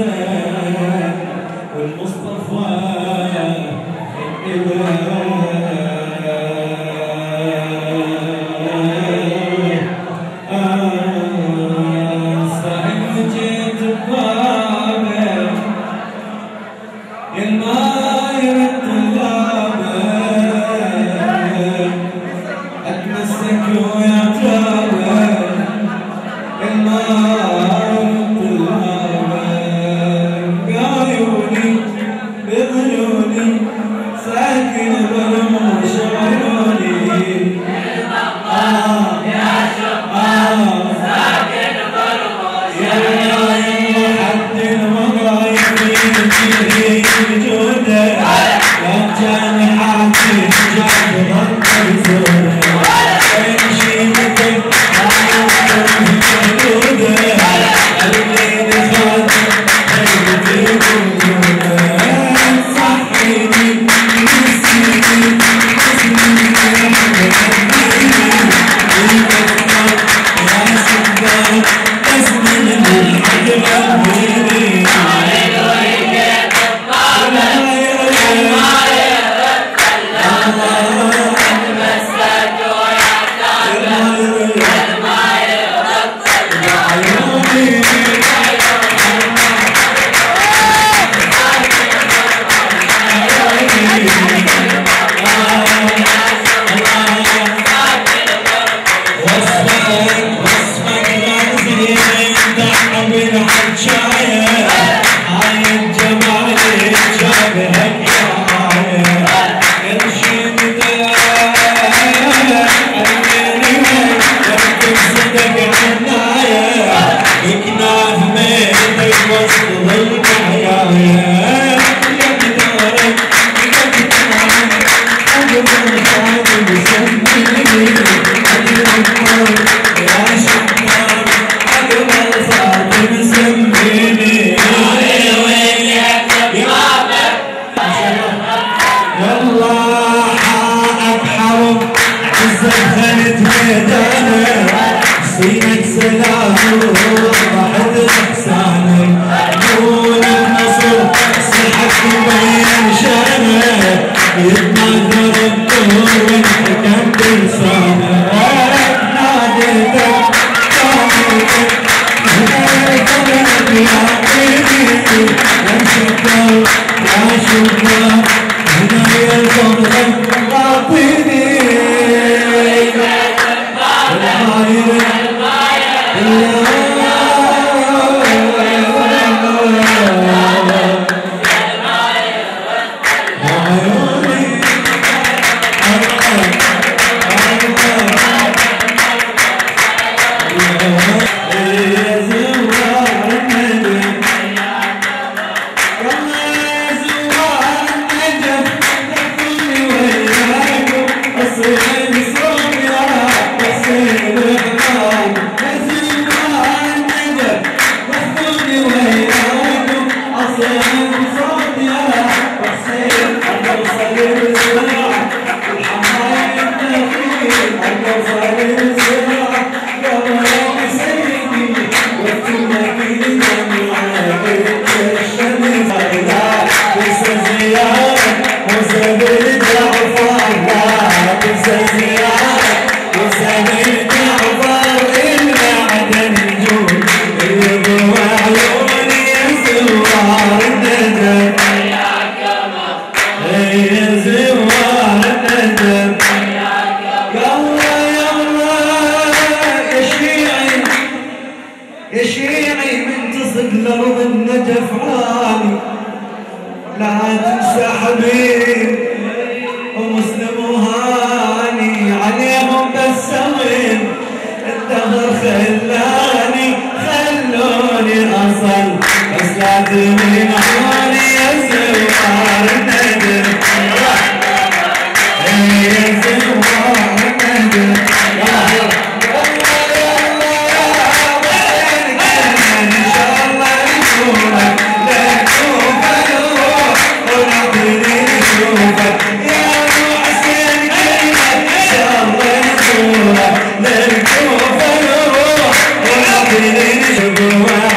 الحسن والمصطفى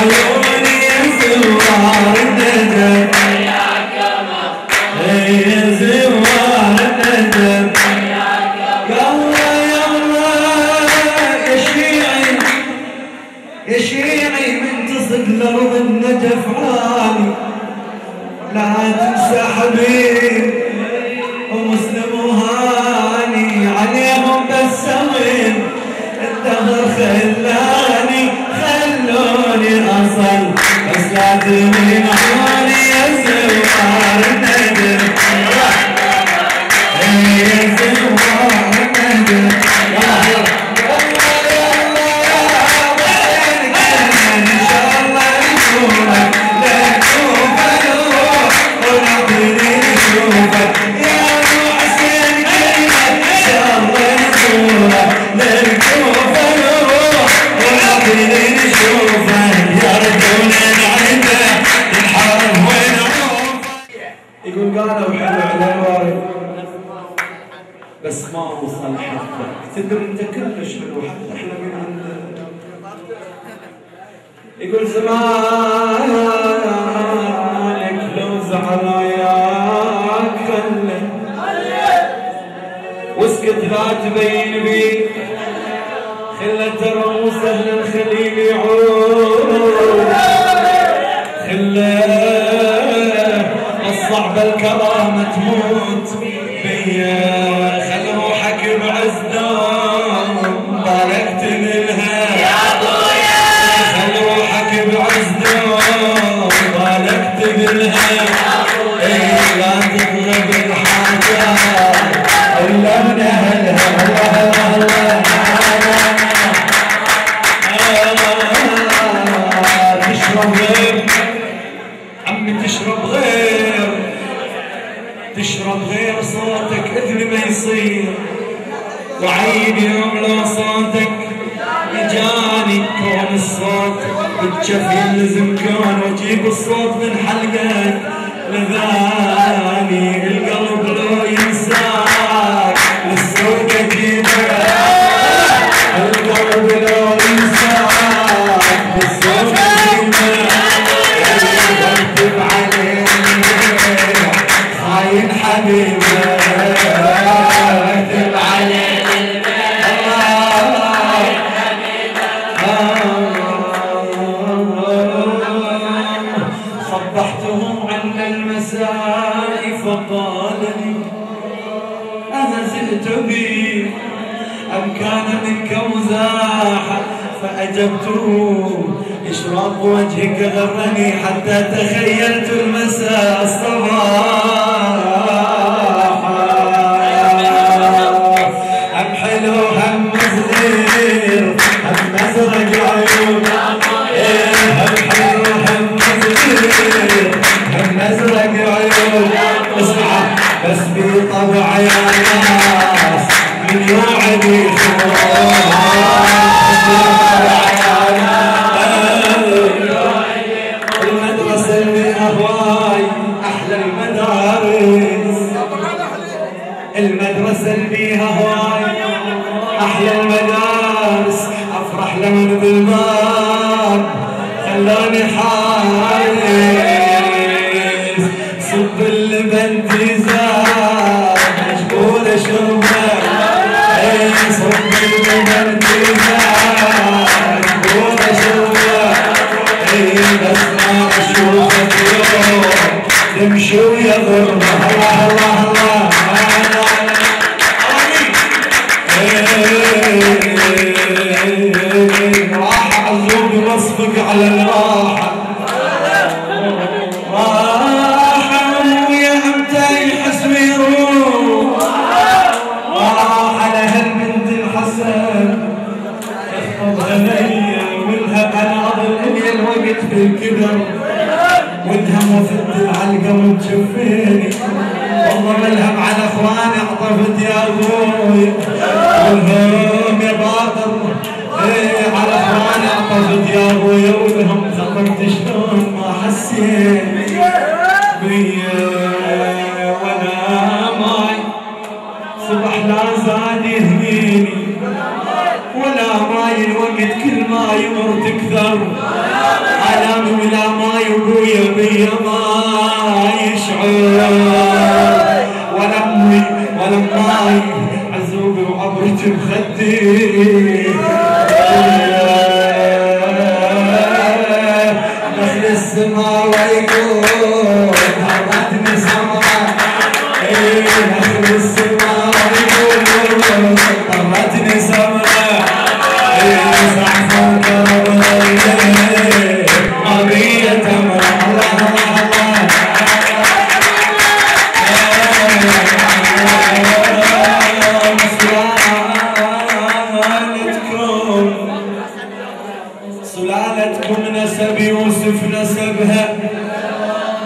عيوني يسوى دفعاني لا تنسى حبيب ومسلم وهاني عليهم بسمين الدهر خلاني خلوني أصل بس لا تمين عيوني يا زوار الندر يا زوار الندر يقول قالوا حلو على الوارد بس ما وصل حقك تدري انت كلش حلو حتى احلى من عندك. يقول زمانك لو زعل وياك خلك واسكت لا تبين بيك خله ترى مو سهل الخليل يعود خله الصعب الكرامة تموت بيا خل روحك بعز دوم باركت لها يا ابويا خل روحك بعز دوم باركت لها لا تطلب الحاجات الا من اهلها تشرب غير عمي تشرب غير تشرب غير صوتك اذن ما يصير وعيد يوم لو صوتك اجاني كون الصوت بالجفين لازم كون واجيب الصوت من حلقك لذاني القلب لو ينساك للسوق اجيبك القلب لو ينساك للسوق اجيبك اكتب عليه خاين حبيبي اكتب عليه صبحته عن المساء فقال لي انا زلت بي ام كان منك مزاحا فاجبته اشراق وجهك غرني حتى تخيلت المساء الصباح هم حلو هم مزهر هم مزرق عيون هم حلو هم مزهر هم مزرق عيون اسمع بس بطبع يا ناس من يوعدي المدرسة اللي أهواي أحلى المدارس المدرسة اللي بيها هواي أحلى المدارس أفرح لمن بالباب خلاني حارس صب اللبن تزاد مجبور أشربه صب اللبن تزاد مجبور أشربه بس ما أشوفك يوم تمشي ويا غربة الله الله الله راح عزوب وصفك على الراحة راح ويا امتى يحس ويروح راح على هالبنت الحسن اخطبها ليا منها انا اظل لي الوقت في الكبر ودها وفت العلقه وتشوفيني والله ملهم على اخواني عطفت يا ابوي والهم يا باطل على اخواني عطفت يا ابوي ولهم خطرت شلون ما حسيت بيا وانا ماي صبح لا زاد يهميني ولا ماي الوقت كل ما يمر تكثر علامي ولا ماي وابويا بيا ما يشعر ولا امي ولا ماي عزوبي وعبرتي بخدي دخل السما السماوة يقول طرتني سمرة داخل السماوة يقول طرتني سمرة زعفر كربلاء قضية تمرة الله الله سلالتكم نسب يوسف نسبها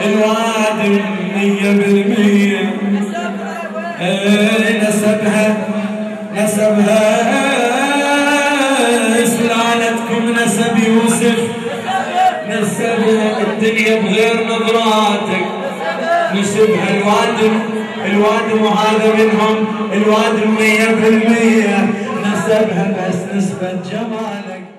الوادم 100% نسبها سلالتكم نسب يوسف نسبها الدنيا بغير نظراتك نسبها الوادم وهذا منهم الوادم 100% نسبها بس نسبة جمالك